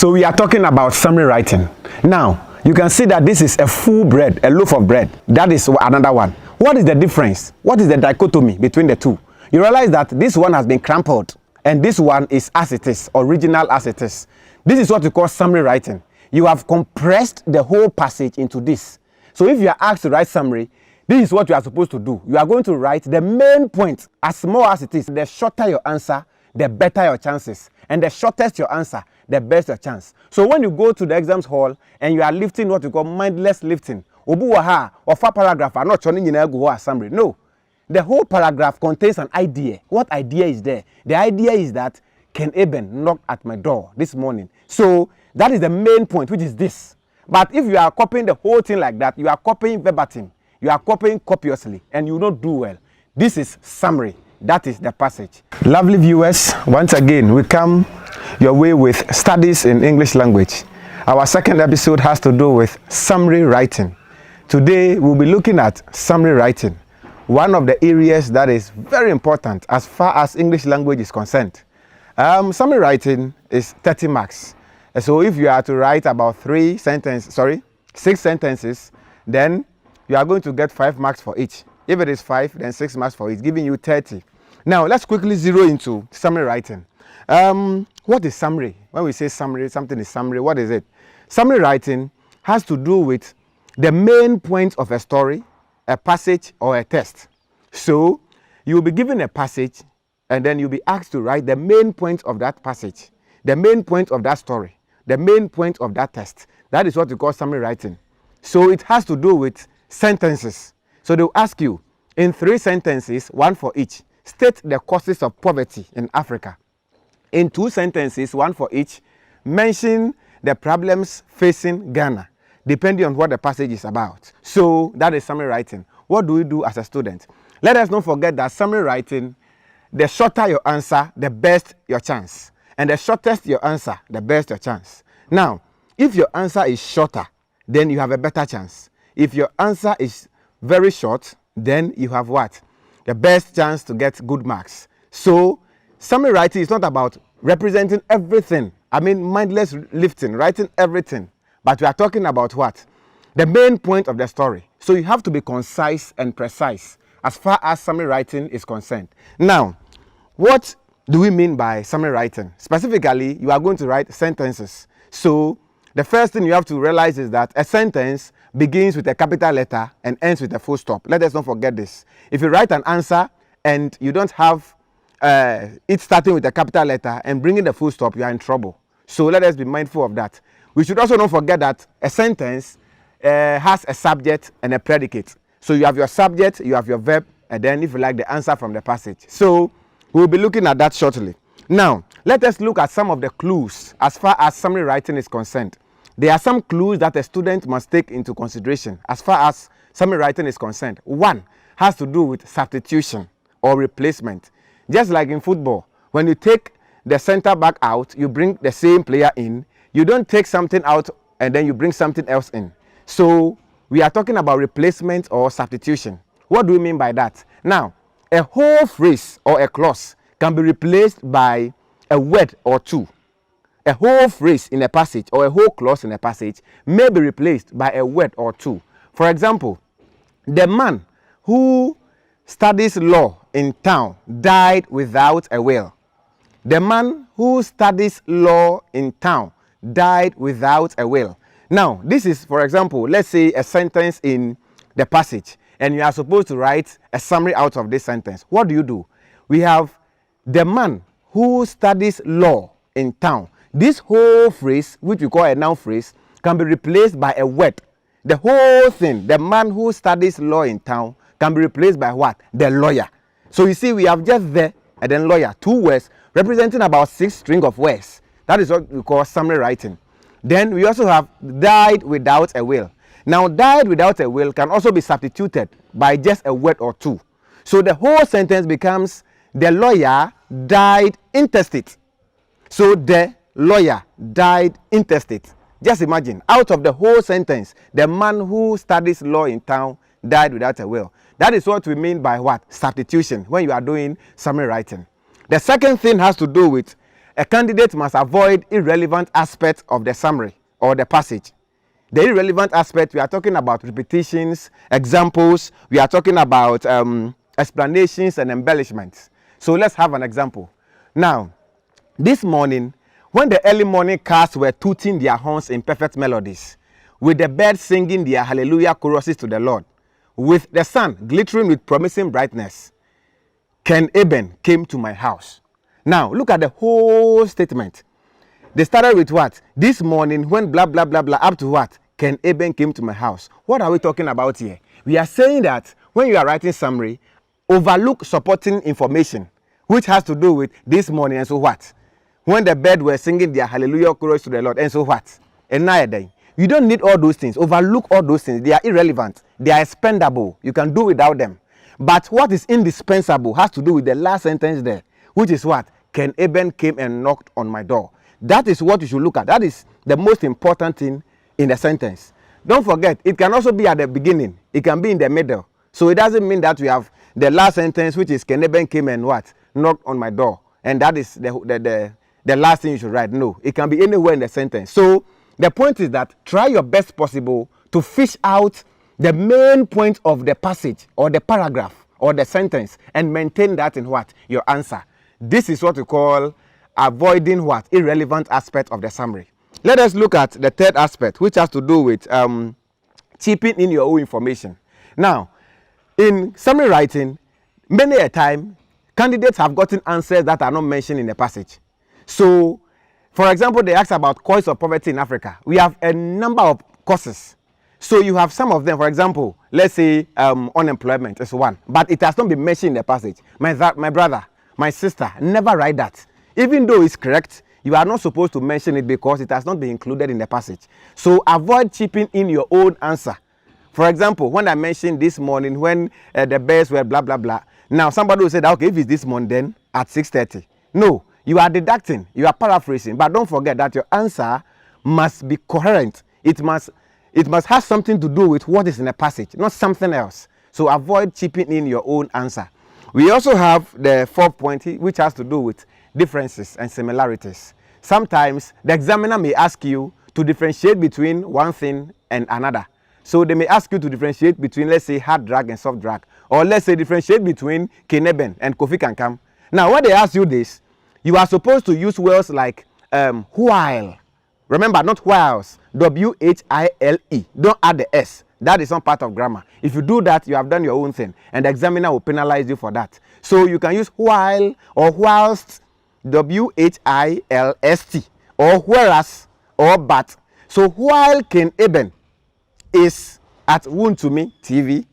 So we are talking about summary writing. Now, you can see that this is a full bread, a loaf of bread. That is another one. What is the difference? What is the dichotomy between the two? You realize that this one has been crumpled and this one is as it is, original as it is. This is what we call summary writing. You have compressed the whole passage into this. So if you are asked to write summary, this is what you are supposed to do. You are going to write the main point as small as it is. The shorter your answer, the better your chances. And the shortest your answer, the best your chance. So when you go to the exams hall and you are lifting what we call mindless lifting, obuwaha or far paragraph are not turning in a summary. No. The whole paragraph contains an idea. What idea is there? The idea is that Ken Eben knocked at my door this morning. So that is the main point, which is this. But if you are copying the whole thing like that, you are copying verbatim. You are copying copiously and you don't do well. This is summary. That is the passage. Lovely viewers, once again, we come your way with studies in English language. Our second episode has to do with summary writing. Today, we'll be looking at summary writing, one of the areas that is very important as far as English language is concerned. Summary writing is 30 marks. So if you are to write about 6 sentences, then you are going to get 5 marks for each. If it is 5, then 6 marks for each, giving you 30. Now, let's quickly zero into summary writing. What is summary? When we say summary, something is summary, what is it? Summary writing has to do with the main point of a story, a passage, or a text. So, you will be given a passage, and then you'll be asked to write the main point of that passage, the main point of that story, the main point of that text. That is what we call summary writing. So, it has to do with sentences. So, they'll ask you, in 3 sentences, 1 for each, state the causes of poverty in Africa. In 2 sentences, 1 for each, mention the problems facing Ghana, depending on what the passage is about. So that is summary writing. What do we do as a student? Let us not forget that summary writing, the shorter your answer, the best your chance. And the shortest your answer, the best your chance. Now, if your answer is shorter, then you have a better chance. If your answer is very short, then you have what? The best chance to get good marks. So, summary writing is not about representing everything. I mean, mindless lifting, writing everything. But we are talking about what? The main point of the story. So you have to be concise and precise as far as summary writing is concerned. Now, what do we mean by summary writing? Specifically, you are going to write sentences. So the first thing you have to realize is that a sentence begins with a capital letter and ends with a full stop. Let us not forget this. If you write an answer and you don't have it starting with a capital letter and bringing the full stop, you are in trouble. So let us be mindful of that. We should also not forget that a sentence has a subject and a predicate. So you have your subject, you have your verb, and then if you like, the answer from the passage. So we'll be looking at that shortly. Now, let us look at some of the clues as far as summary writing is concerned. There are some clues that a student must take into consideration as far as summary writing is concerned. One has to do with substitution or replacement. Just like in football, when you take the center back out, you bring the same player in. You don't take something out and then you bring something else in. So we are talking about replacement or substitution. What do we mean by that? Now, a whole phrase or a clause can be replaced by a word or two. A whole phrase in a passage or a whole clause in a passage may be replaced by a word or two. For example, the man who studies law in town died without a will. The man who studies law in town died without a will. Now, this is, for example, let's say a sentence in the passage, and you are supposed to write a summary out of this sentence. What do? We have the man who studies law in town. This whole phrase, which we call a noun phrase, can be replaced by a word. The whole thing, the man who studies law in town, can be replaced by what? The lawyer. So you see, we have just the and then lawyer, 2 words representing about 6 string of words. That is what we call summary writing. Then we also have died without a will. Now, died without a will can also be substituted by just a word or two. So the whole sentence becomes the lawyer died intestate. So the lawyer died intestate. Just imagine, out of the whole sentence, the man who studies law in town died without a will. That is what we mean by what? Substitution, when you are doing summary writing. The second thing has to do with a candidate must avoid irrelevant aspects of the summary or the passage. The irrelevant aspect, we are talking about repetitions, examples, we are talking about explanations and embellishments. So let's have an example. Now, this morning, when the early morning cars were tooting their horns in perfect melodies, with the birds singing their hallelujah choruses to the Lord, with the sun glittering with promising brightness, Ken Eben came to my house. Now, look at the whole statement. They started with what? This morning, when blah, blah, blah, blah, up to what? Ken Eben came to my house. What are we talking about here? We are saying that when you are writing summary, overlook supporting information, which has to do with this morning and so what? When the birds were singing their hallelujah chorus to the Lord and so what? And now day. You don't need all those things. Overlook all those things. They are irrelevant. They are expendable. You can do without them. But what is indispensable has to do with the last sentence there, which is what? Ken Eben came and knocked on my door. That is what you should look at. That is the most important thing in the sentence. Don't forget, it can also be at the beginning. It can be in the middle. So it doesn't mean that we have the last sentence, which is Ken Eben came and what? Knocked on my door. And that is the last thing you should write. No, it can be anywhere in the sentence. So the point is that try your best possible to fish out the main point of the passage or the paragraph or the sentence and maintain that in what? Your answer. This is what we call avoiding what? Irrelevant aspect of the summary. Let us look at the third aspect, which has to do with chipping in your own information. Now, in summary writing, many a time, candidates have gotten answers that are not mentioned in the passage. So, for example, they ask about causes of poverty in Africa. We have a number of causes. So you have some of them, for example, let's say unemployment is one, but it has not been mentioned in the passage. My brother, my sister, never write that. Even though it's correct, you are not supposed to mention it because it has not been included in the passage. So avoid chipping in your own answer. For example, when I mentioned this morning when the birds were blah, blah, blah. Now somebody will say, that, okay, if it's this morning, then at 6:30. No, you are deducting, you are paraphrasing, but don't forget that your answer must be coherent. It must have something to do with what is in the passage, not something else. So avoid chipping in your own answer. We also have the fourth point, which has to do with differences and similarities. Sometimes the examiner may ask you to differentiate between one thing and another. So they may ask you to differentiate between, let's say, hard drug and soft drug, or let's say differentiate between Ken Eben and Kofi Kankam. Now, when they ask you this, you are supposed to use words like while. Remember, not whiles. W-H-I-L-E. Don't add the S. That is not part of grammar. If you do that, you have done your own thing, and the examiner will penalize you for that. So you can use while or whilst, W-H-I-L-S-T, or whereas or but. So while Ken Eben is at Wuntumi TV,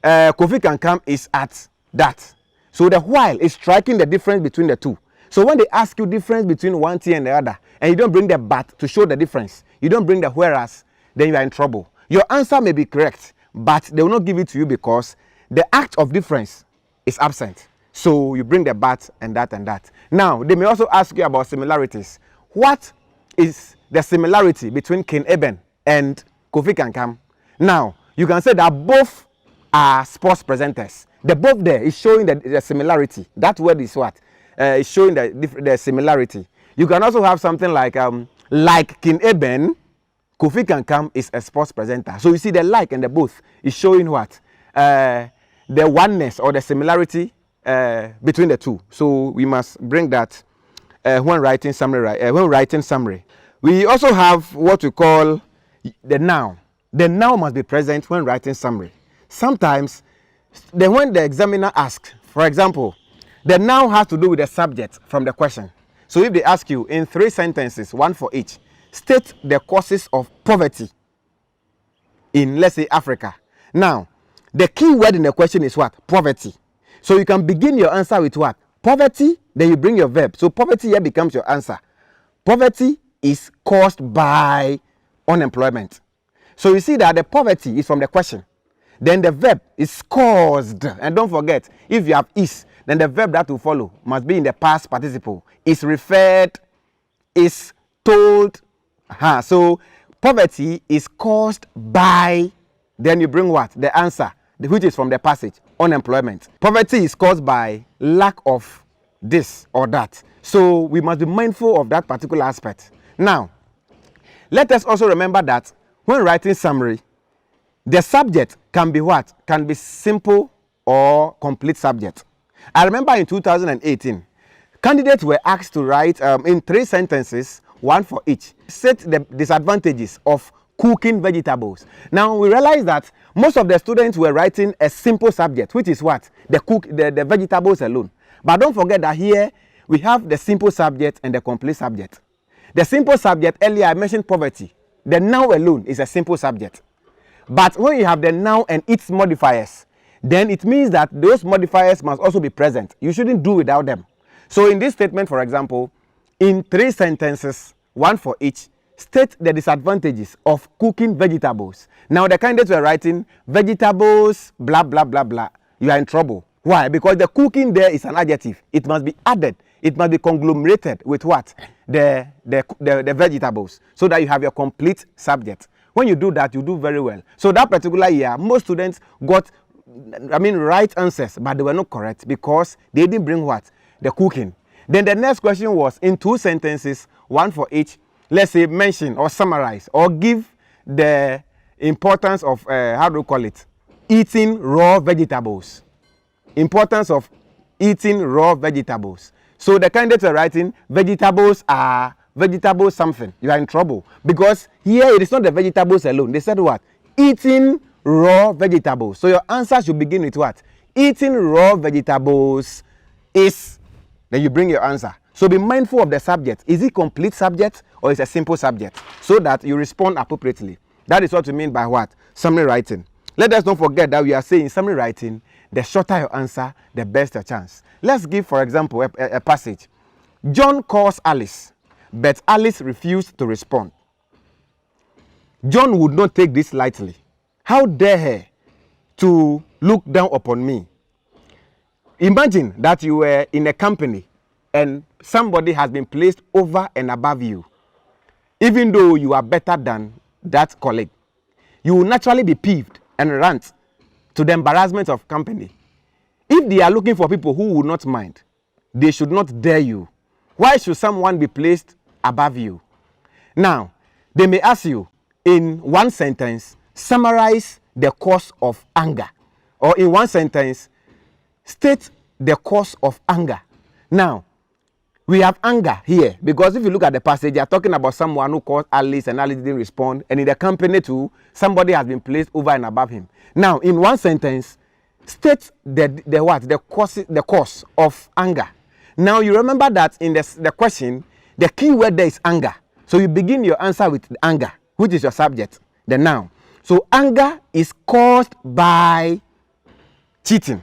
Kofi Kankam is at that. So the while is striking the difference between the two. So when they ask you difference between one thing and the other, and you don't bring the but to show the difference, you don't bring the whereas, then you are in trouble. Your answer may be correct, but they will not give it to you because the act of difference is absent. So you bring the but and that and that. Now, they may also ask you about similarities. What is the similarity between Ken Eben and Kofi Kankam? Now, you can say that both are sports presenters. The both there is showing the similarity. That word is what? Is showing the similarity. You can also have something like Ken Eben, Kofi Kankam is a sports presenter. So you see the like and the both is showing what? The oneness or the similarity between the two. So we must bring that when writing summary. We also have what we call the noun. The noun must be present when writing summary. Sometimes, when the examiner asks, for example, the noun has to do with the subject from the question. So if they ask you in 3 sentences, one for each, state the causes of poverty in, let's say, Africa. Now, the key word in the question is what? Poverty. So you can begin your answer with what? Poverty, then you bring your verb. So poverty here becomes your answer. Poverty is caused by unemployment. So you see that the poverty is from the question. Then the verb is caused. And don't forget, if you have is, then the verb that will follow must be in the past participle. Is referred, is told. So poverty is caused by, then you bring what? The answer, which is from the passage, unemployment. Poverty is caused by lack of this or that. So we must be mindful of that particular aspect. Now, let us also remember that when writing summary, the subject can be what? Can be simple or complete subject. I remember in 2018, candidates were asked to write in 3 sentences, 1 for each. State the disadvantages of cooking vegetables. Now we realize that most of the students were writing a simple subject, which is what? The vegetables alone. But don't forget that here we have the simple subject and the complete subject. The simple subject, earlier I mentioned poverty. The noun alone is a simple subject. But when you have the noun and its modifiers, then it means that those modifiers must also be present. You shouldn't do without them. So in this statement, for example, in 3 sentences, 1 for each, state the disadvantages of cooking vegetables. Now the candidates were writing vegetables, blah, blah, blah, blah. You are in trouble. Why? Because the cooking there is an adjective. It must be added. It must be conglomerated with what? The vegetables, so that you have your complete subject. When you do that, you do very well. So that particular year, most students got, right answers, but they were not correct because they didn't bring what? The cooking. Then the next question was in 2 sentences, 1 for each. Let's say mention or summarize or give the importance of, eating raw vegetables. Importance of eating raw vegetables. So the candidates are writing vegetables are vegetables something. You are in trouble because here it is not the vegetables alone. They said what? Eating raw vegetables. So your answer should begin with what? Eating raw vegetables is, then you bring your answer. So be mindful of the subject. Is it complete subject or is it a simple subject? So that you respond appropriately. That is what we mean by what? Summary writing. Let us not forget that we are saying summary writing, the shorter your answer, the best your chance. Let's give, for example, a passage. John calls Alice, but Alice refused to respond. John would not take this lightly. How dare her to look down upon me? Imagine that you were in a company and somebody has been placed over and above you. Even though you are better than that colleague, you will naturally be peeved and rant to the embarrassment of company. If they are looking for people who will not mind, they should not dare you. Why should someone be placed above you? Now, they may ask you in 1 sentence, summarize the cause of anger. Or in 1 sentence, state the cause of anger. Now, we have anger here because if you look at the passage, they are talking about someone who called Alice and Alice didn't respond. And in the company too, somebody has been placed over and above him. Now, in 1 sentence, state the cause of anger. Now, you remember that in the question, the key word there is anger. So you begin your answer with anger, which is your subject, the noun. So anger is caused by cheating.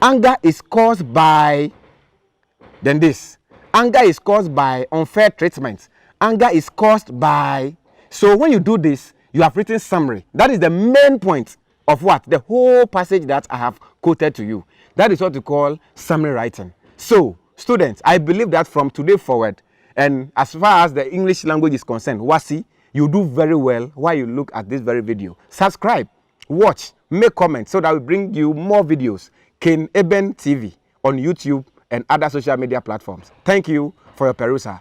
Anger is caused by, then this. Anger is caused by unfair treatment. Anger is caused by. So when you do this, you have written summary. That is the main point of what? The whole passage that I have quoted to you. That is what we call summary writing. So, students, I believe that from today forward, and as far as the English language is concerned, Wasi, you do very well while you look at this very video. Subscribe, watch, make comments so that we bring you more videos. Ken Eben TV on YouTube and other social media platforms. Thank you for your perusal.